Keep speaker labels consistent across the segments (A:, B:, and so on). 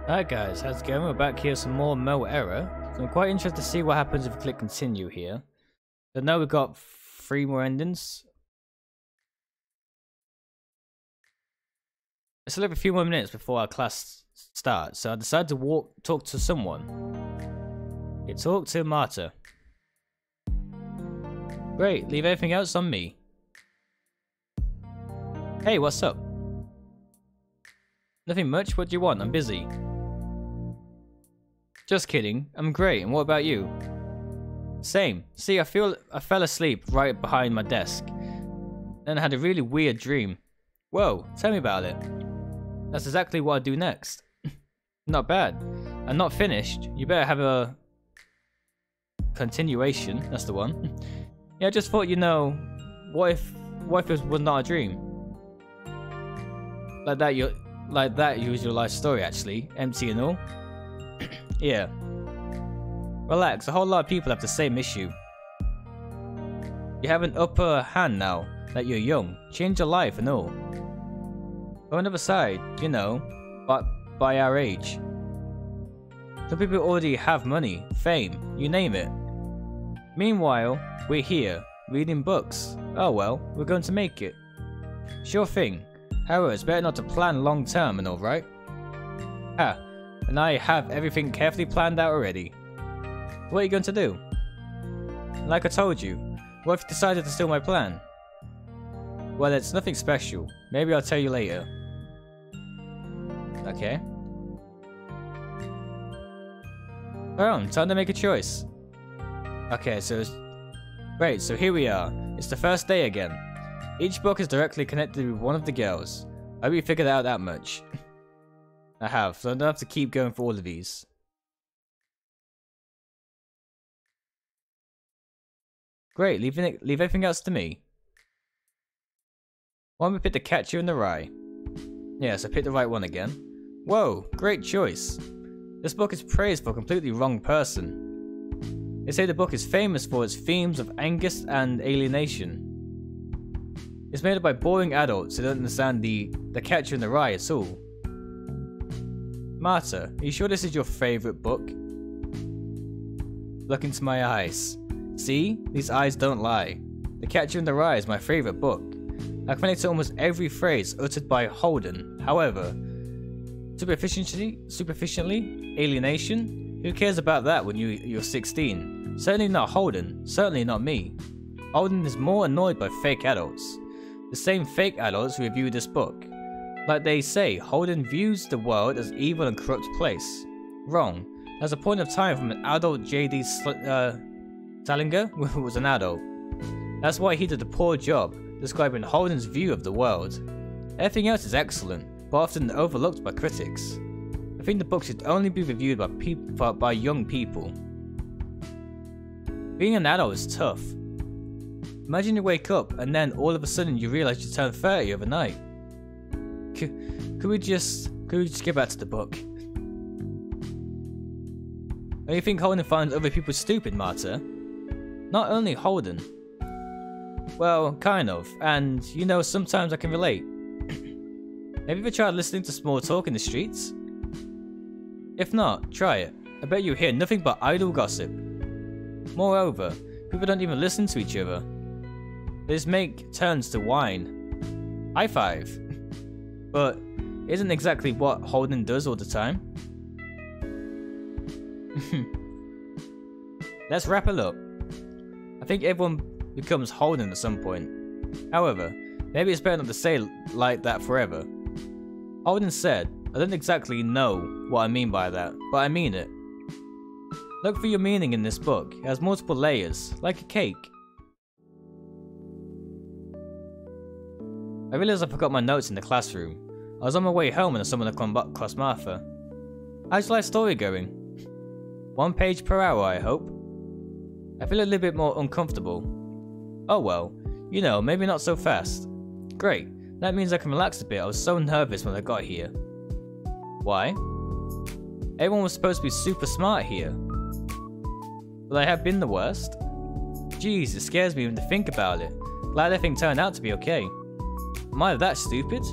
A: Alright guys, how's it going? We're back here with some more Moe Era. So I'm quite interested to see what happens if we click continue here. So now we've got 3 more endings. I still have a few more minutes before our class starts, so I decided to talk to someone. You talk to Marta. Great, leave everything else on me. Hey, what's up? Nothing much, what do you want? I'm busy. Just kidding, I'm great, and what about you? Same. See, I fell asleep right behind my desk. Then I had a really weird dream. Whoa, tell me about it. That's exactly what I do next. Not bad. I'm not finished. You better have a continuation. That's the one. Yeah, I just thought, you know, what if it was not a dream? Like that usual life story, actually, empty and all. Yeah. Relax. A whole lot of people have the same issue. You have an upper hand now that you're young. Change your life and all. On the other side, you know, but by our age, some people already have money, fame, you name it. Meanwhile, we're here, reading books. Oh well, we're going to make it. Sure thing. However, it's better not to plan long term and all, right? Ha, and I have everything carefully planned out already. What are you going to do? Like I told you, what if you decided to steal my plan? Well, it's nothing special. Maybe I'll tell you later. Okay. Alright, time to make a choice. Okay, so great, so here we are. It's the first day again. Each book is directly connected with one of the girls. I hope you figured out that much. I have, so I don't have to keep going for all of these. Great, leave everything else to me. Why don't we pick the Catcher in the Rye? Yes, I picked the right one again. Whoa, great choice. This book is praised for a completely wrong person. They say the book is famous for its themes of angst and alienation. It's made up by boring adults who don't understand the Catcher in the Rye at all. Marta, are you sure this is your favourite book? Look into my eyes. See? These eyes don't lie. The Catcher in the Rye is my favourite book. I can relate to almost every phrase uttered by Holden. However, superficially, alienation? Who cares about that when you're 16? Certainly not Holden. Certainly not me. Holden is more annoyed by fake adults. The same fake adults who review this book. Like they say, Holden views the world as evil and corrupt place. Wrong. There's a point of time from an adult J.D. Salinger who was an adult. That's why he did a poor job describing Holden's view of the world. Everything else is excellent, but often overlooked by critics. I think the book should only be reviewed by young people. Being an adult is tough. Imagine you wake up and then all of a sudden you realize you turned 30 overnight. Could we just get back to the book? Don't you think Holden finds other people stupid, Marta? Not only Holden. Well, kind of, and you know, sometimes I can relate. Have you ever tried listening to small talk in the streets? If not, try it. I bet you hear nothing but idle gossip. Moreover, people don't even listen to each other. They just make turns to whine. High five. But isn't exactly what Holden does all the time. Let's wrap it up. I think everyone becomes Holden at some point. However, maybe it's better not to say like that forever. Holden said, I don't exactly know what I mean by that, but I mean it. Look for your meaning in this book. It has multiple layers, like a cake. I realized I forgot my notes in the classroom. I was on my way home when I stumbled across Martha. How's your life story going? 1 page per hour, I hope. I feel a little bit more uncomfortable. Oh well, you know, maybe not so fast. Great, that means I can relax a bit. I was so nervous when I got here. Why? Everyone was supposed to be super smart here. Will I have been the worst? Jeez, it scares me even to think about it. Glad everything turned out to be okay. Am I that stupid?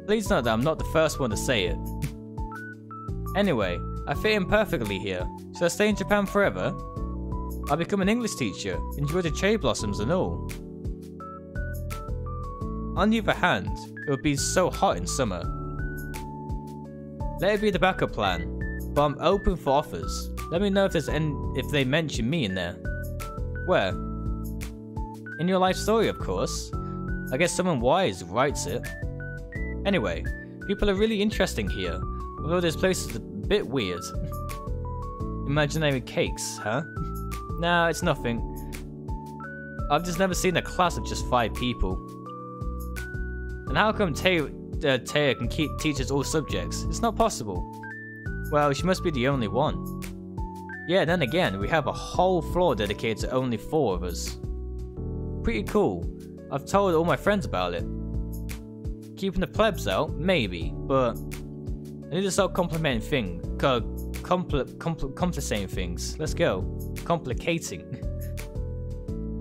A: Please note that I'm not the first one to say it. Anyway, I fit in perfectly here. Should I stay in Japan forever? I'll become an English teacher, enjoy the cherry blossoms and all. On the other hand, it would be so hot in summer. Let it be the backup plan, but I'm open for offers. Let me know if they mention me in there. Where? In your life story, of course. I guess someone wise writes it. Anyway, people are really interesting here, although this place is a bit weird. Imaginary cakes, huh? Nah, it's nothing. I've just never seen a class of just 5 people. And how come Taya can teach us all subjects? It's not possible. Well, she must be the only one. Yeah, then again, we have a whole floor dedicated to only 4 of us. Pretty cool. I've told all my friends about it. Keeping the plebs out? Maybe, but I need to start complicating things. Let's go. Complicating.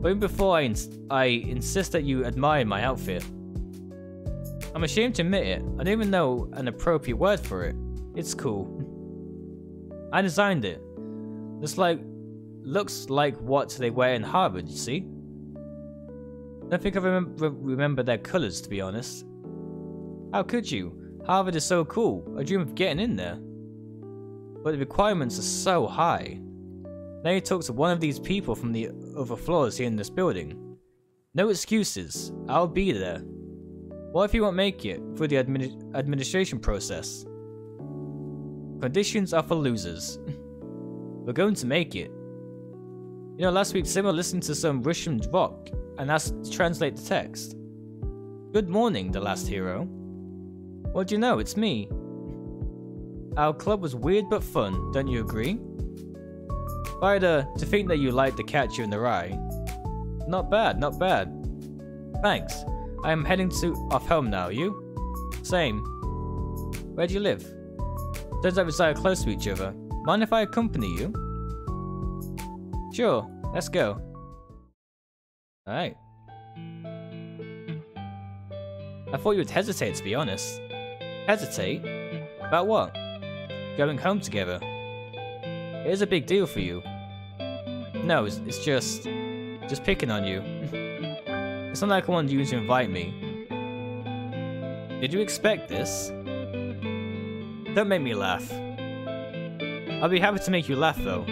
A: But even before I insist that you admire my outfit. I'm ashamed to admit it, I don't even know an appropriate word for it. It's cool. I designed it. Looks like what they wear in Harvard, you see? I don't think I remember their colours, to be honest. How could you? Harvard is so cool. I dream of getting in there. But the requirements are so high. Now you talk to one of these people from the other floors here in this building. No excuses. I'll be there. What if you won't make it through the administration process? Conditions are for losers. We're going to make it. You know, last week Simmer listened to some Russian rock and asked to translate the text. Good morning, the last hero. What do you know? It's me. Our club was weird but fun, don't you agree? Spider, to think that you liked the catch you in the rye. Not bad, not bad. Thanks. I am heading off home now, you? Same. Where do you live? Turns out we reside close to each other. Mind if I accompany you? Sure, let's go. Alright. I thought you would hesitate, to be honest. Hesitate? About what? Going home together. It is a big deal for you. No, it's just picking on you. It's not like I wanted you to invite me. Did you expect this? Don't make me laugh. I'll be happy to make you laugh though.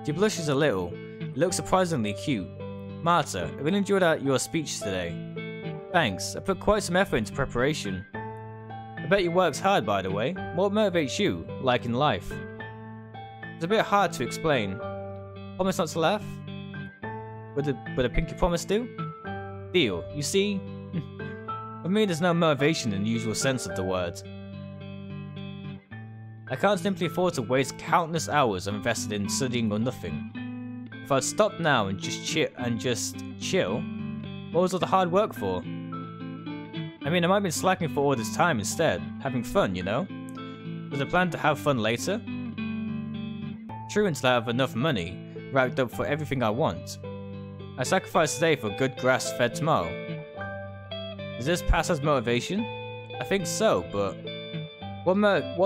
A: She blushes a little. You look surprisingly cute. Marta, I really enjoyed your speech today. Thanks, I put quite some effort into preparation. I bet you worked hard, by the way. What motivates you, like in life? It's a bit hard to explain. Promise not to laugh? Would a pinky promise do? Deal. You see? For me, there's no motivation in the usual sense of the word. I can't simply afford to waste countless hours I've invested in studying or nothing. If I'd stop now and just chill, what was all the hard work for? I mean, I might have been slacking for all this time instead, having fun, you know? Was I plan to have fun later? True, until I have enough money racked up for everything I want. I sacrifice today for good grass-fed tomorrow. Does this pass as motivation? I think so, but what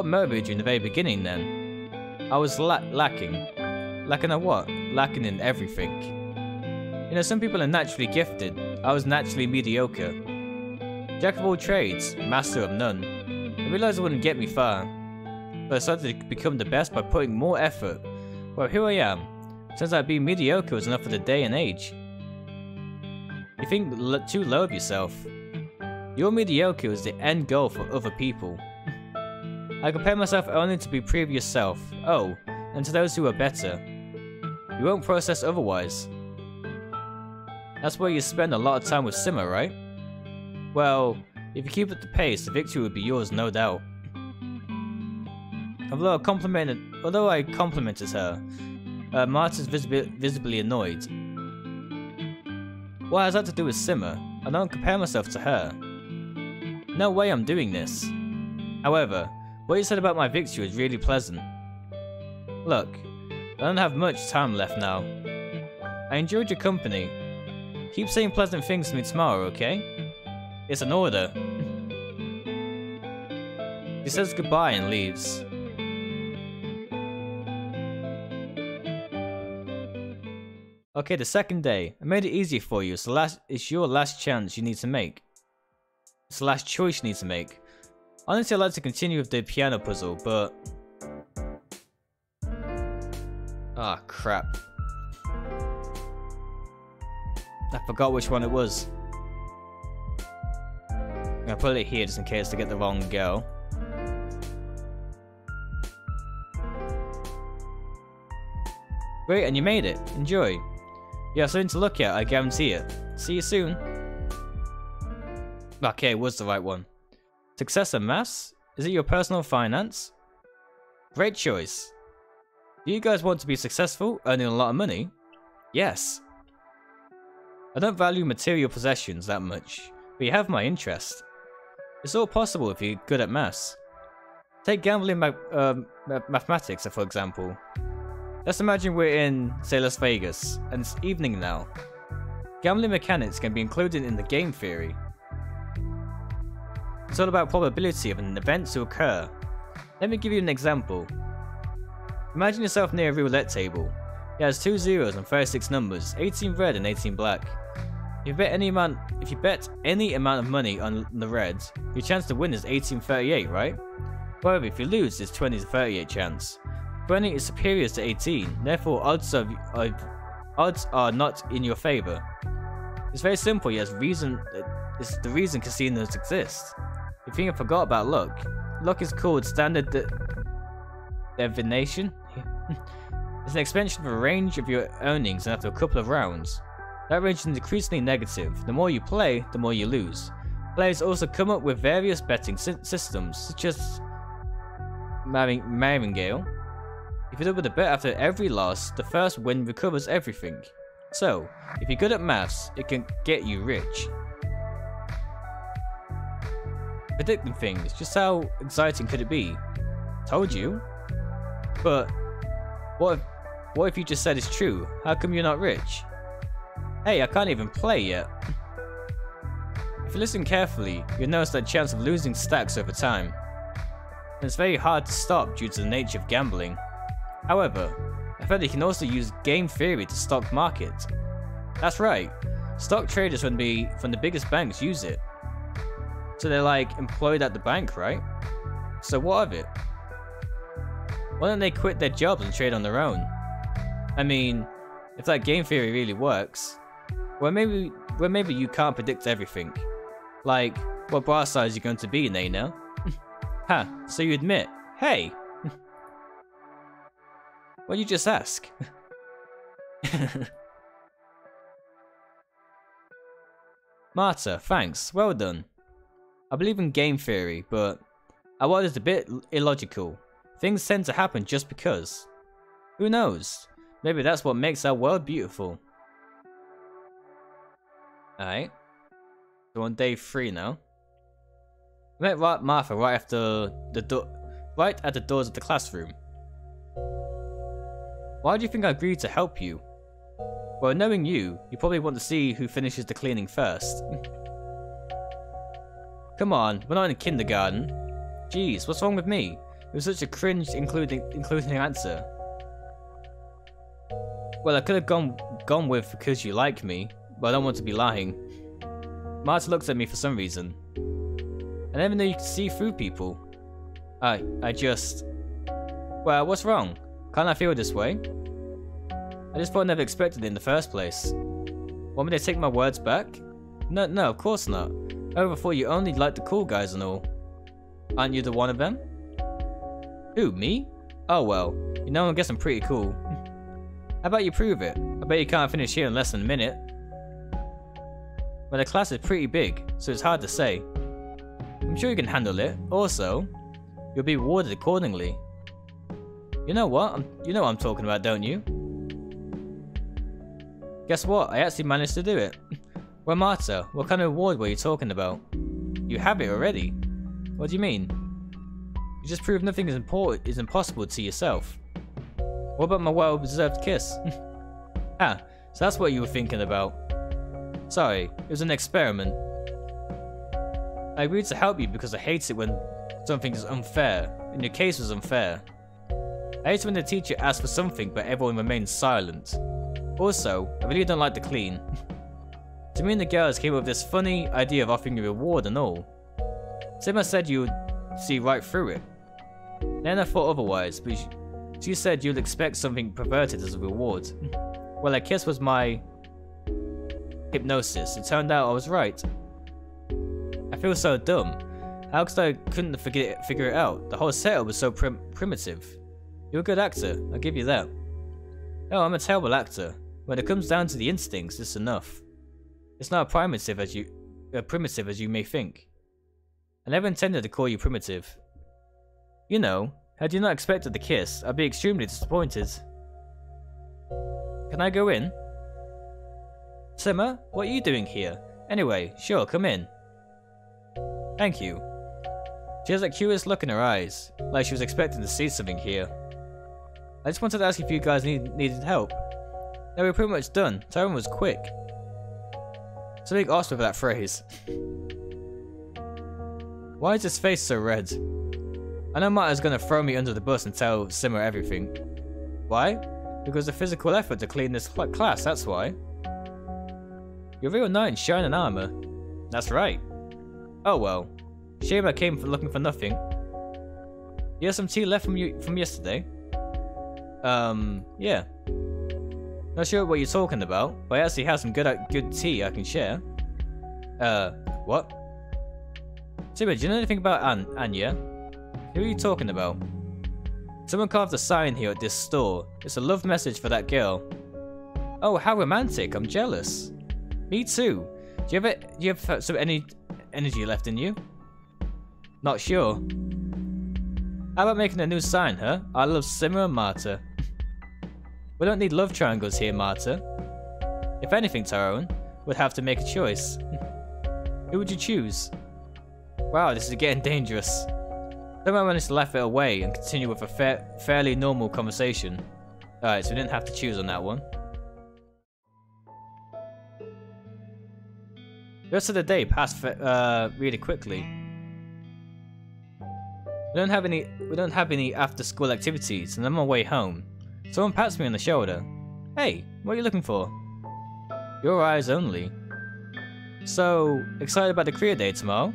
A: motivated you in the very beginning then? I was lacking. Lacking at what? Lacking in everything. You know, some people are naturally gifted. I was naturally mediocre. Jack of all trades, master of none. I realized it wouldn't get me far, but I started to become the best by putting more effort. Well, here I am. Turns out being mediocre was enough for the day and age. You think too low of yourself. Your mediocre is the end goal for other people. I compare myself only to be previous self, and to those who are better. You won't process otherwise. That's where you spend a lot of time with Simmer, right? Well, if you keep at the pace, the victory would be yours, no doubt. Although I complimented her, Marta's visibly annoyed. What has that to do with Simmer? I don't compare myself to her. No way I'm doing this. However, what you said about my victory was really pleasant. Look, I don't have much time left now. I enjoyed your company. Keep saying pleasant things to me tomorrow, okay? It's an order. He says goodbye and leaves. Okay, the second day. I made it easy for you. It's your last chance you need to make. It's the last choice you need to make. Honestly, I'd like to continue with the piano puzzle, but... Ah, crap. I forgot which one it was. I'm gonna put it here just in case to get the wrong girl. Great, and you made it. Enjoy. You have something to look at, I guarantee it. See you soon. Okay, it was the right one. Success and maths? Is it your personal finance? Great choice. Do you guys want to be successful, earning a lot of money? Yes. I don't value material possessions that much, but you have my interest. It's all possible if you're good at maths. Take gambling mathematics, for example. Let's imagine we're in, say, Las Vegas, and it's evening now. Gambling mechanics can be included in the game theory. It's all about probability of an event to occur. Let me give you an example. Imagine yourself near a roulette table. It has 2 zeros and 36 numbers, 18 red and 18 black. If you bet any amount of money on the reds, your chance to win is 1838, right? However, if you lose, it's 20 to 38 chance. 20 is superior to 18, therefore odds are not in your favor. It's very simple, yet it's the reason casinos exist. If you think I forgot about luck, luck is called standard divination. It's an expansion of a range of your earnings after a couple of rounds. That range is increasingly negative. The more you play, the more you lose. Players also come up with various betting systems, such as Martingale. If you double the bet after every loss, the first win recovers everything. So, if you're good at maths, it can get you rich. Predicting things, just how exciting could it be? Told you. But, what if you just said it's true? How come you're not rich? Hey, I can't even play yet. If you listen carefully, you'll notice that chance of losing stacks over time. And it's very hard to stop due to the nature of gambling. However, I've heard you can also use game theory to stock market. That's right, stock traders from the biggest banks use it. So they're like employed at the bank, right? So what of it? Why don't they quit their jobs and trade on their own? I mean, if that game theory really works, well maybe you can't predict everything. Like, what bra size you're going to be, Nana? Ha, so you admit, hey! Why'd you just ask? Marta, thanks, well done. I believe in game theory, but our world is a bit illogical. Things tend to happen just because. Who knows? Maybe that's what makes our world beautiful. Alright. So on day 3 now. I met Martha right at the doors of the classroom. Why do you think I agreed to help you? Well, knowing you probably want to see who finishes the cleaning first. Come on, we're not in kindergarten. Jeez, what's wrong with me? It was such a cringe including answer. Well, I could have gone with because you like me, but I don't want to be lying. Marta looks at me for some reason. I never knew you could see through people. I just... Well, what's wrong? Can't I feel this way? I just thought I never expected it in the first place. Want me to take my words back? No, of course not. I ever thought you only liked the cool guys and all. Aren't you the one of them? Who, me? Oh well, you know I guess I'm pretty cool. How about you prove it? I bet you can't finish here in less than a minute. Well, the class is pretty big, so it's hard to say. I'm sure you can handle it. Also, you'll be rewarded accordingly. You know what? You know what I'm talking about, don't you? Guess what? I actually managed to do it. Well, Marta, what kind of reward were you talking about? You have it already. What do you mean? You just proved nothing is impossible to yourself. What about my well-deserved kiss? Ah, so that's what you were thinking about. Sorry, it was an experiment. I agreed to help you because I hate it when something is unfair, and your case was unfair. I hate when the teacher asks for something but everyone remains silent. Also, I really don't like the clean. To me and the girls came up with this funny idea of offering a reward and all. Simma said you would see right through it. Then I thought otherwise, but she said you'd expect something perverted as a reward. Well, a kiss was my hypnosis. It turned out I was right. I feel so dumb. How could I couldn't figure it out? The whole setup was so primitive. You're a good actor, I'll give you that. Oh, I'm a terrible actor. When it comes down to the instincts, it's enough. It's not primitive as you may think. I never intended to call you primitive. You know, had you not expected the kiss, I'd be extremely disappointed. Can I go in? Simma, what are you doing here? Anyway, sure, come in. Thank you. She has that curious look in her eyes, like she was expecting to see something here. I just wanted to ask if you guys needed help. No, we're pretty much done. Tyrone was quick. Something awesome with that phrase. Why is his face so red? I know Marta's gonna throw me under the bus and tell Simma everything. Why? Because the physical effort to clean this class, that's why. You're a real knight in shining armor. That's right. Oh well. Shame I came looking for nothing. You have some tea left from yesterday? Yeah. Not sure what you're talking about, but I actually have some good tea I can share. What? Simma, do you know anything about Anya? Who are you talking about? Someone carved a sign here at this store. It's a love message for that girl. Oh, how romantic! I'm jealous. Me too. Do you have some energy left in you? Not sure. How about making a new sign, huh? I love Simma and Marta. We don't need love triangles here, Marta. If anything, Tyrone, we'd have to make a choice. Who would you choose? Wow, this is getting dangerous. Someone managed to laugh it away and continue with a fairly normal conversation. Alright, so we didn't have to choose on that one. The rest of the day passed really quickly. We don't have any after-school activities, and I'm on my way home. Someone pats me on the shoulder. Hey, what are you looking for? Your eyes only. So, excited about the career day tomorrow?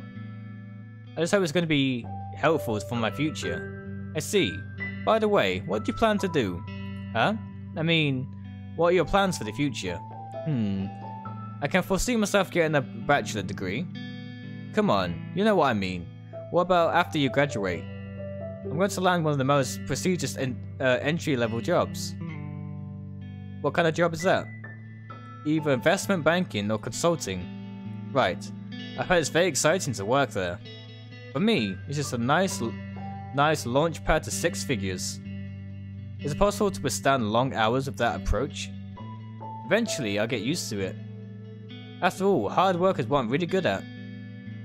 A: I just hope it's going to be helpful for my future. I see. By the way, what do you plan to do? Huh? I mean, what are your plans for the future? I can foresee myself getting a bachelor degree. Come on, you know what I mean. What about after you graduate? I'm going to land one of the most prestigious entry-level jobs. What kind of job is that? Either investment banking or consulting. Right. I heard it's very exciting to work there. For me, it's just a nice launch pad to 6 figures. Is it possible to withstand long hours of that approach? Eventually, I'll get used to it. After all, hard work is what I'm really good at.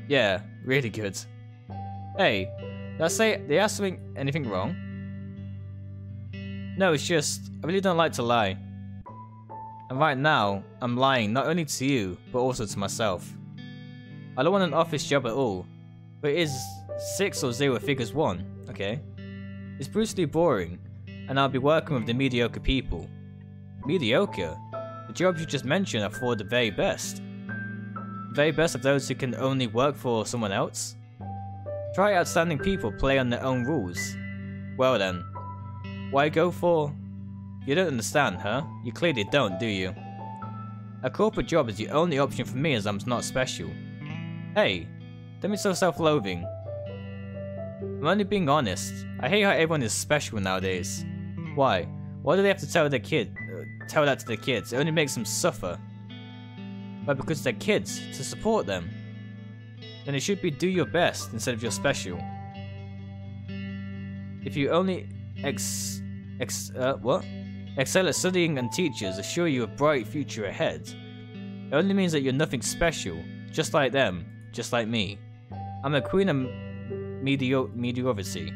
A: Yeah, really good. Hey, did I ask anything wrong? No, it's just, I really don't like to lie. And right now, I'm lying not only to you, but also to myself. I don't want an office job at all, but it is 6 or 0 figures 1, okay? It's brutally boring, and I'll be working with the mediocre people. Mediocre? The jobs you just mentioned are for the very best. The very best of those who can only work for someone else? Try outstanding people play on their own rules. Well then, why go for... You don't understand, huh? You clearly don't, do you? A corporate job is the only option for me as I'm not special. Hey, don't be so self-loathing. I'm only being honest. I hate how everyone is special nowadays. Why? Why do they have to tell that to their kids? It only makes them suffer. But because they're kids, to support them. Then it should be do your best instead of you're special. If you only excel at studying and teachers assure you a bright future ahead. It only means that you're nothing special, just like them, just like me. I'm a queen of mediocrity.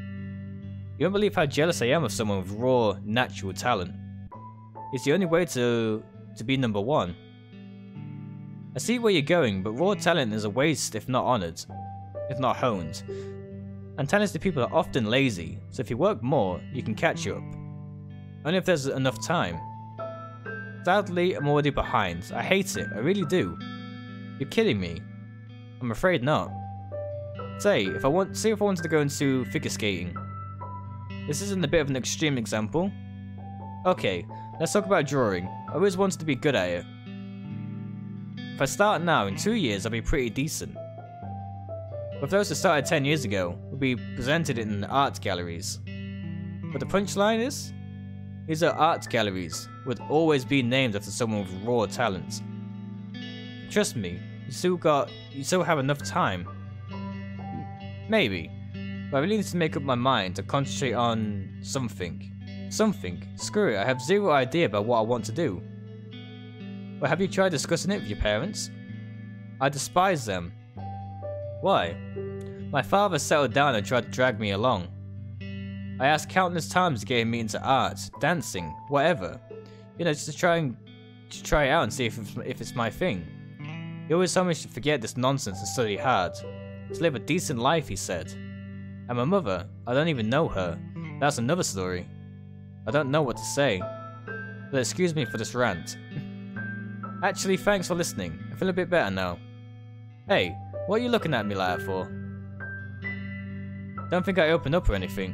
A: You don't believe how jealous I am of someone with raw, natural talent. It's the only way to be number 1. I see where you're going, but raw talent is a waste if not honored, if not honed. And talented people are often lazy, so if you work more, you can catch up. Only if there's enough time. Sadly, I'm already behind. I hate it, I really do. You're kidding me. I'm afraid not. See if I wanted to go into figure skating. This isn't a bit of an extreme example. Okay, let's talk about drawing. I always wanted to be good at it. If I start now, in 2 years I'll be pretty decent. But those who started 10 years ago will be presented in art galleries. But the punchline is, these are art galleries, would always be named after someone with raw talent. Trust me, you still have enough time. Maybe, but I really need to make up my mind to concentrate on something. Something. Screw it, I have zero idea about what I want to do. But have you tried discussing it with your parents? I despise them. Why? My father settled down and tried to drag me along. I asked countless times to get me into art, dancing, whatever. You know, just to try it out and see if it's my thing. He always told me to forget this nonsense and study hard. To live a decent life, he said. And my mother, I don't even know her. That's another story. I don't know what to say. But excuse me for this rant. Actually, thanks for listening. I feel a bit better now. Hey, what are you looking at me like that for? Don't think I open up or anything.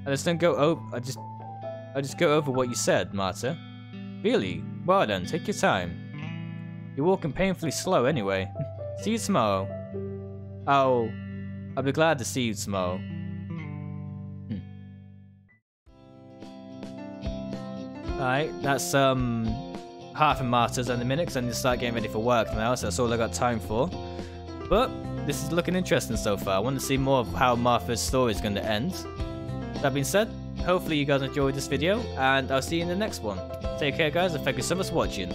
A: I just go over what you said, Marta. Really? Well then, take your time. You're walking painfully slow anyway. See you tomorrow. I'll be glad to see you tomorrow. Alright, that's half of Marta's in a minute because I need to start getting ready for work now, so that's all I got time for. But this is looking interesting so far. I want to see more of how Martha's story is going to end. That being said, hopefully you guys enjoyed this video, and I'll see you in the next one. Take care guys, and thank you so much for watching.